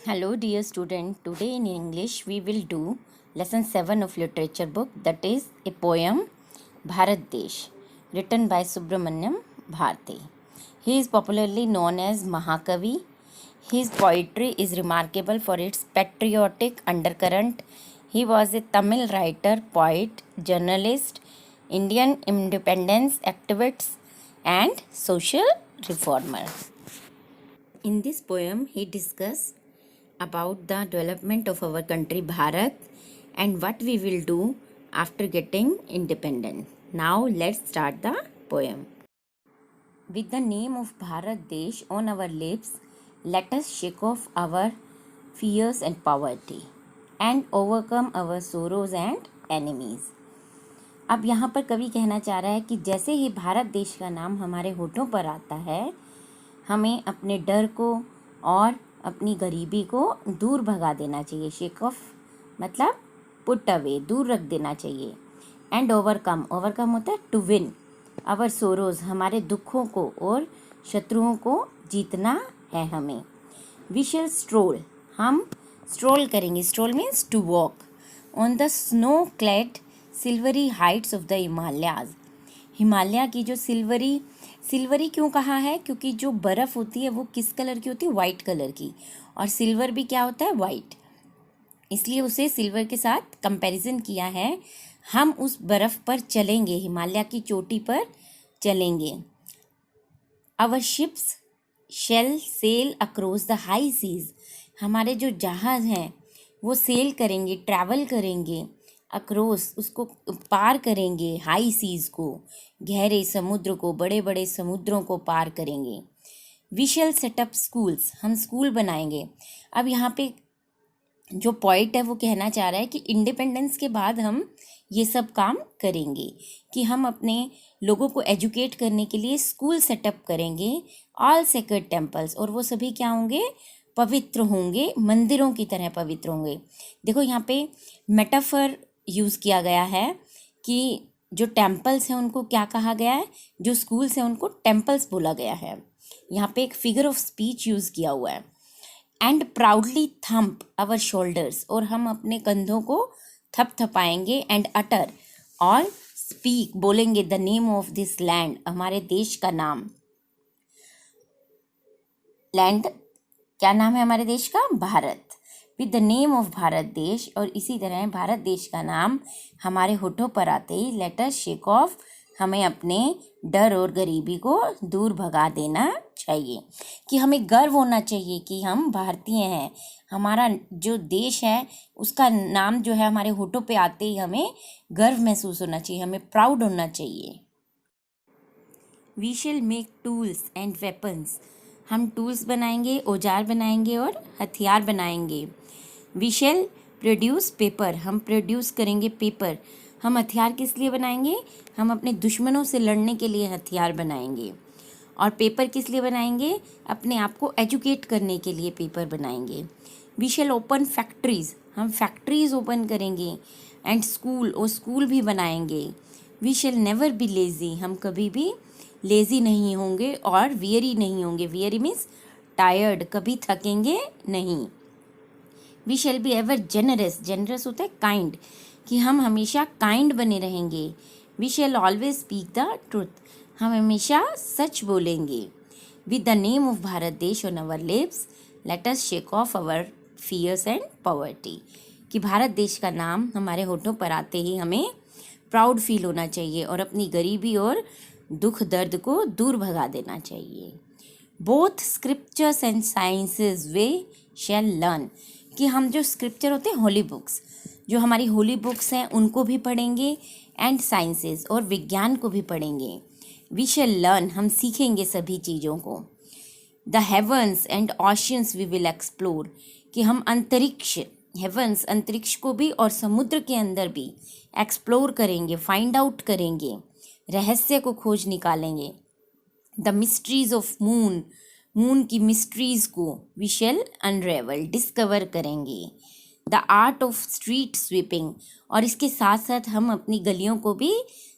Hello dear student, today in English we will do lesson 7 of literature book, that is a poem Bharat Desh written by Subramanyam Bharati. He is popularly known as Mahakavi. His poetry is remarkable for its patriotic undercurrent. He was a Tamil writer, poet, journalist, Indian independence activist and social reformer. In this poem, he discussed about the development of our country Bharat and what we will do after getting independent. Now let's start the poem. With the name of Bharat Desh on our lips, let us shake off our fears and poverty and overcome our sorrows and enemies. अब यहाँ पर कवि कहना चाह रहा है कि जैसे ही भारत देश का नाम हमारे होठों पर आता है, हमें अपने डर को और अपनी गरीबी को दूर भगा देना चाहिए. शेक ऑफ मतलब पुट अवे, दूर रख देना चाहिए. एंड ओवरकम होता है टू विन. आवर सोरोज, हमारे दुखों को और शत्रुओं को जीतना है हमें. वी शैल स्ट्रोल, हम स्ट्रोल करेंगे. Stroll means to walk on the snow clad silvery heights of the Himalayas. Himalaya की जो सिल्वरी क्यों कहा है? क्योंकि जो बर्फ़ होती है वो किस कलर की होती है? वाइट कलर की. और सिल्वर भी क्या होता है? वाइट. इसलिए उसे सिल्वर के साथ कंपैरिजन किया है. हम उस बर्फ़ पर चलेंगे, हिमालय की चोटी पर चलेंगे. Our ships shall sail across the high seas. हमारे जो जहाज़ हैं वो सेल करेंगे, ट्रैवल करेंगे. अक्रॉस, उसको पार करेंगे. हाई सीज को, गहरे समुद्र को, बड़े बड़े समुद्रों को पार करेंगे. We shall set up schools, हम स्कूल बनाएंगे. अब यहाँ पे जो पॉइंट है वो कहना चाह रहा है कि इंडिपेंडेंस के बाद हम ये सब काम करेंगे कि हम अपने लोगों को एजुकेट करने के लिए स्कूल सेटअप करेंगे. ऑल सेक्रेड टेम्पल्स, और वो सभी क्या होंगे? पवित्र होंगे, मंदिरों की तरह पवित्र होंगे. देखो यहाँ पे मेटाफर यूज़ किया गया है कि जो टेम्पल्स हैं उनको क्या कहा गया है? जो स्कूल्स हैं उनको टेम्पल्स बोला गया है. यहाँ पे एक फिगर ऑफ स्पीच यूज़ किया हुआ है. And proudly thump our shoulders, और हम अपने कंधों को थपथपाएंगे. एंड अटर, और स्पीक, बोलेंगे the name of this land, हमारे देश का नाम. लैंड, क्या नाम है हमारे देश का? Bharat. With the name of Bharat देश, और इसी तरह भारत देश का नाम हमारे होठों पर आते ही लेट अस शेक ऑफ, हमें अपने डर और गरीबी को दूर भगा देना चाहिए. कि हमें गर्व होना चाहिए कि हम भारतीय हैं. हमारा जो देश है उसका नाम जो है हमारे होठों पे आते ही हमें गर्व महसूस होना चाहिए, हमें प्राउड होना चाहिए. We shall make tools and weapons, हम टूल्स बनाएंगे, औजार बनाएंगे और हथियार बनाएंगे. वी शैल प्रोड्यूस पेपर, हम प्रोड्यूस करेंगे पेपर. हम हथियार किस लिए बनाएंगे? हम अपने दुश्मनों से लड़ने के लिए हथियार बनाएंगे. और पेपर किस लिए बनाएंगे? अपने आप को एजुकेट करने के लिए पेपर बनाएंगे. वी शैल ओपन फैक्ट्रीज़, हम फैक्ट्रीज़ ओपन करेंगे. एंड स्कूल, और स्कूल भी बनाएंगे. We shall never be lazy, हम कभी भी लेज़ी नहीं होंगे और वियरी नहीं होंगे. वियरी मीन्स टायर्ड, कभी थकेंगे नहीं. We shall be ever generous, generous होता है काइंड, कि हम हमेशा काइंड बने रहेंगे. We shall always speak the truth, हम हमेशा सच बोलेंगे. With the name of Bharat देश on our lips, let us shake off our fears and poverty. कि भारत देश का नाम हमारे होठों पर आते ही हमें प्राउड फील होना चाहिए और अपनी गरीबी और दुख दर्द को दूर भगा देना चाहिए. Both scriptures and sciences way shell learn, कि हम जो स्क्रिप्चर होते हैं, होली बुक्स, जो हमारी होली बुक्स हैं उनको भी पढ़ेंगे. एंड साइंसेस, और विज्ञान को भी पढ़ेंगे. वी शैल लर्न, हम सीखेंगे सभी चीज़ों को. The heavens and oceans we will explore, कि हम अंतरिक्ष, हेवंस अंतरिक्ष को भी और समुद्र के अंदर भी एक्सप्लोर करेंगे, फाइंड आउट करेंगे, रहस्य को खोज निकालेंगे. The mysteries of moon, moon की मिस्ट्रीज़ को वी शैल अनरेवल, डिस्कवर करेंगे. The art of street sweeping, और इसके साथ साथ हम अपनी गलियों को भी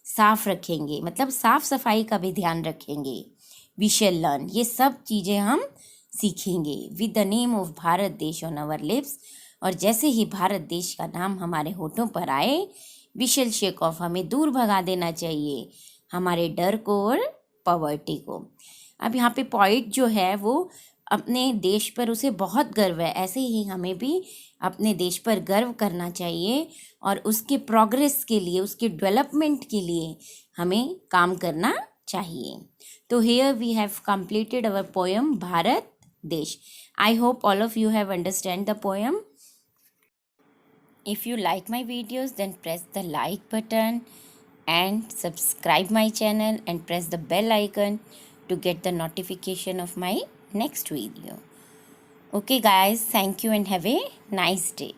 साफ रखेंगे, मतलब साफ सफाई का भी ध्यान रखेंगे. वी शैल लर्न, ये सब चीज़ें हम सीखेंगे with the name of Bharat देश ऑन आवर लिप्स। और जैसे ही भारत देश का नाम हमारे होठों पर आए, वी शैल शेक ऑफ, हमें दूर भगा देना चाहिए हमारे डर को और पॉवर्टी को। अब यहाँ पे पॉइट जो है वो अपने देश पर उसे बहुत गर्व है, ऐसे ही हमें भी अपने देश पर गर्व करना चाहिए और उसके प्रोग्रेस के लिए, उसके डेवलपमेंट के लिए हमें काम करना चाहिए। तो here we have completed our poem Bharat Desh. I hope all of you have understand the poem. If you like my videos, then press the like button and subscribe my channel and press the bell icon to get the notification of my next video. Okay guys, thank you and have a nice day.